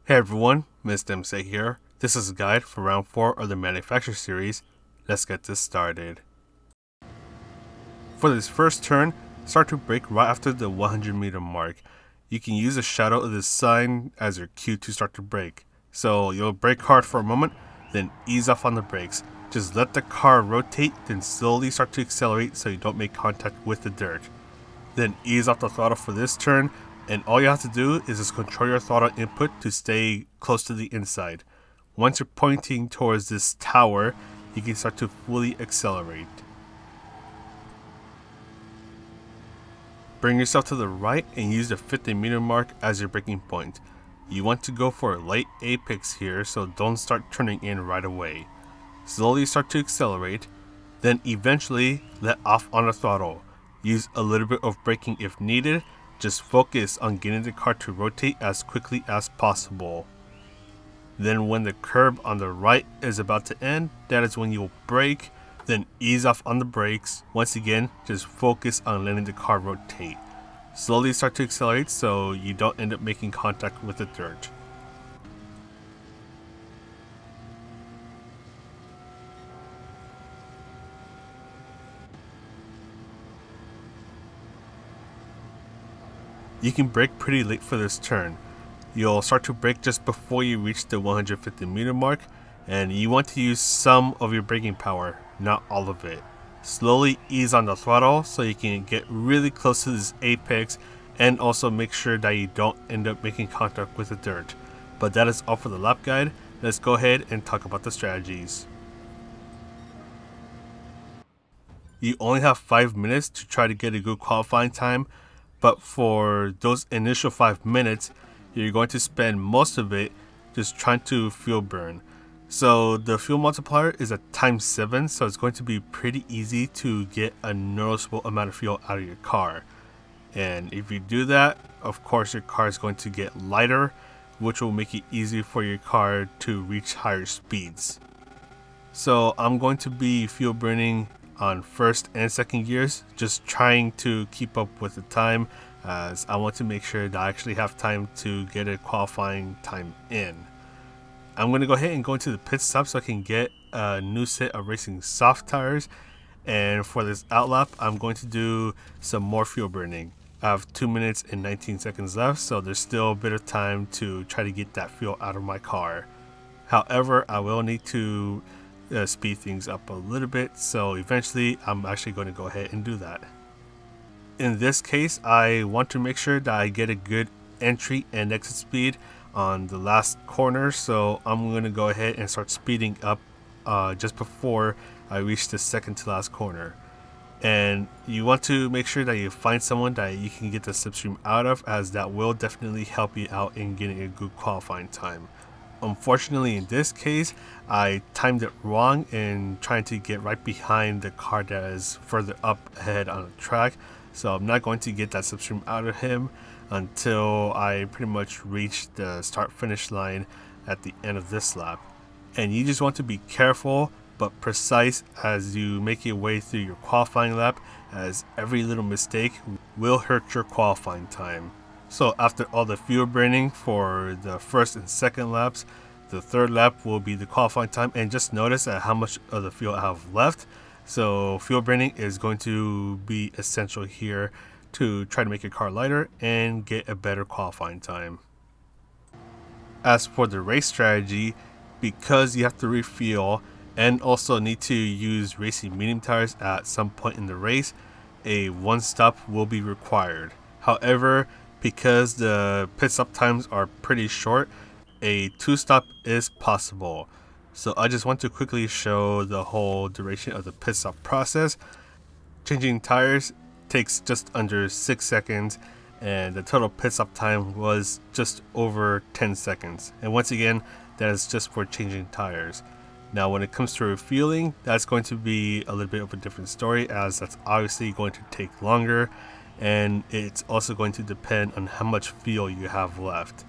Hey everyone, Ms. Dempsey here. This is a guide for round 4 of the Manufacture series. Let's get this started. For this first turn, start to brake right after the 100 meter mark. You can use the shadow of this sign as your cue to start to brake. So you'll brake hard for a moment, then ease off on the brakes. Just let the car rotate, then slowly start to accelerate so you don't make contact with the dirt. Then ease off the throttle for this turn, and all you have to do is just control your throttle input to stay close to the inside. Once you're pointing towards this tower, you can start to fully accelerate. Bring yourself to the right and use the 50 meter mark as your braking point. You want to go for a light apex here, so don't start turning in right away. Slowly start to accelerate, then eventually let off on the throttle. Use a little bit of braking if needed. Just focus on getting the car to rotate as quickly as possible. Then when the curb on the right is about to end, that is when you'll brake, then ease off on the brakes. Once again, just focus on letting the car rotate. Slowly start to accelerate so you don't end up making contact with the dirt. You can brake pretty late for this turn. You'll start to brake just before you reach the 150 meter mark, and you want to use some of your braking power, not all of it. Slowly ease on the throttle so you can get really close to this apex, and also make sure that you don't end up making contact with the dirt. But that is all for the lap guide. Let's go ahead and talk about the strategies. You only have 5 minutes to try to get a good qualifying time, but for those initial 5 minutes, you're going to spend most of it just trying to fuel burn. So the fuel multiplier is at times 7, so it's going to be pretty easy to get a noticeable amount of fuel out of your car. And if you do that, of course your car is going to get lighter, which will make it easier for your car to reach higher speeds. So I'm going to be fuel burning on first and second gears, just trying to keep up with the time, as I want to make sure that I actually have time to get a qualifying time in. I'm going to go ahead and go into the pit stop so I can get a new set of racing soft tires, and for this outlap I'm going to do some more fuel burning. I have 2 minutes and 19 seconds left, so there's still a bit of time to try to get that fuel out of my car. However, I will need to speed things up a little bit, so eventually I'm actually going to go ahead and do that. In this case, I want to make sure that I get a good entry and exit speed on the last corner, so I'm going to go ahead and start speeding up just before I reach the second to last corner. And you want to make sure that you find someone that you can get the slipstream out of, as that will definitely help you out in getting a good qualifying time. Unfortunately, in this case, I timed it wrong in trying to get right behind the car that is further up ahead on the track. So I'm not going to get that slipstream out of him until I pretty much reach the start finish line at the end of this lap. And you just want to be careful but precise as you make your way through your qualifying lap, as every little mistake will hurt your qualifying time. So after all the fuel burning for the first and second laps, the third lap will be the qualifying time, and just notice at how much of the fuel I have left. So fuel burning is going to be essential here to try to make your car lighter and get a better qualifying time. As for the race strategy, because you have to refuel and also need to use racing medium tires at some point in the race, a one stop will be required. However, because the pit stop times are pretty short, a 2-stop is possible. So I just want to quickly show the whole duration of the pit stop process. Changing tires takes just under 6 seconds, and the total pit stop time was just over 10 seconds. And once again, that is just for changing tires. Now when it comes to refueling, that's going to be a little bit of a different story, as that's obviously going to take longer, and it's also going to depend on how much fuel you have left.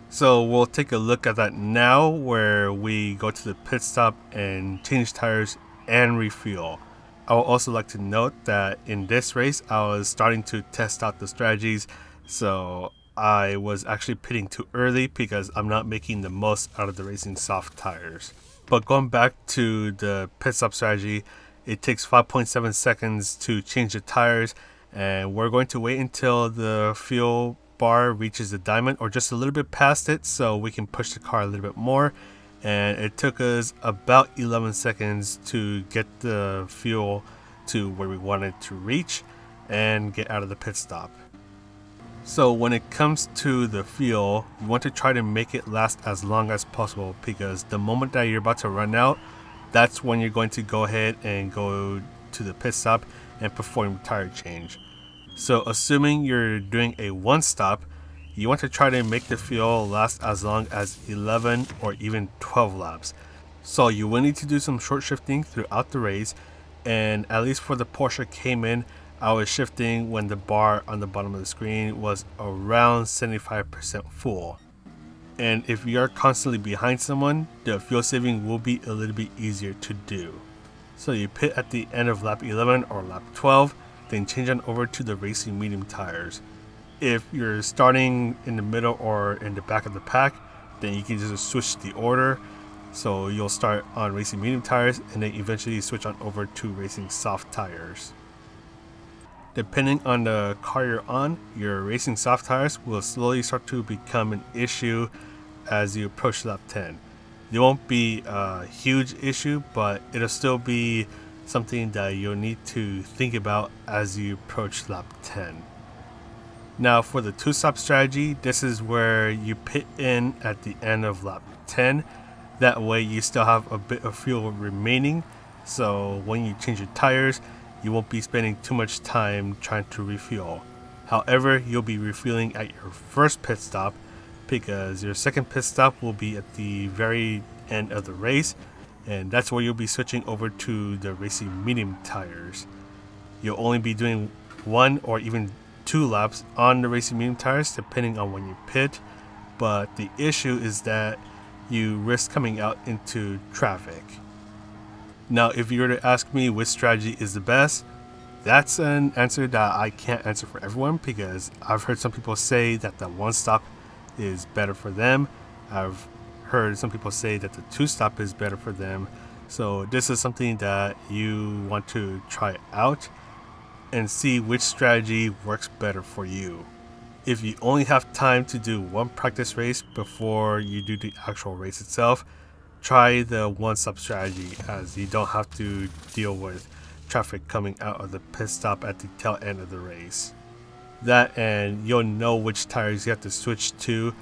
So we'll take a look at that now, where we go to the pit stop and change tires and refuel. I would also like to note that in this race I was starting to test out the strategies, so I was actually pitting too early because I'm not making the most out of the Racing Soft tires. But going back to the pit stop strategy, it takes 5.7 seconds to change the tires, and we're going to wait until the fuel bar reaches the diamond or just a little bit past it so we can push the car a little bit more. And it took us about 11 seconds to get the fuel to where we wanted to reach and get out of the pit stop. So when it comes to the fuel, you want to try to make it last as long as possible, because the moment that you're about to run out, that's when you're going to go ahead and go to the pit stop and perform tire change. So assuming you're doing a one stop, you want to try to make the fuel last as long as 11 or even 12 laps. So you will need to do some short shifting throughout the race, and at least for the Porsche Cayman, I was shifting when the bar on the bottom of the screen was around 75% full. And if you are constantly behind someone, the fuel saving will be a little bit easier to do. So you pit at the end of lap 11 or lap 12, then change on over to the Racing Medium tires. If you're starting in the middle or in the back of the pack, then you can just switch the order. So you'll start on Racing Medium tires and then eventually switch on over to Racing Soft tires. Depending on the car you're on, your Racing Soft tires will slowly start to become an issue as you approach lap 10. It won't be a huge issue, but it'll still be something that you'll need to think about as you approach lap 10. Now for the two-stop strategy, this is where you pit in at the end of lap 10. That way you still have a bit of fuel remaining, so when you change your tires, you won't be spending too much time trying to refuel. However, you'll be refueling at your first pit stop, because your second pit stop will be at the very end of the race, and that's where you'll be switching over to the Racing Medium tires. You'll only be doing 1 or even 2 laps on the Racing Medium tires depending on when you pit, but the issue is that you risk coming out into traffic. Now if you were to ask me which strategy is the best, that's an answer that I can't answer for everyone, because I've heard some people say that the one stop is better for them. I've heard some people say that the two stop is better for them. So this is something that you want to try out and see which strategy works better for you. If you only have time to do one practice race before you do the actual race itself, try the one stop strategy, as you don't have to deal with traffic coming out of the pit stop at the tail end of the race. That, and you'll know which tires you have to switch to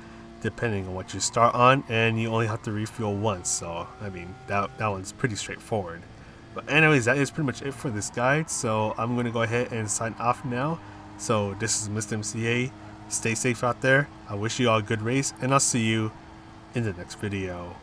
depending on what you start on, and you only have to refuel once. So I mean, that one's pretty straightforward. But anyways, that is pretty much it for this guide, so I'm going to go ahead and sign off now. So this is Mr. MCA. Stay safe out there. I wish you all a good race, and I'll see you in the next video.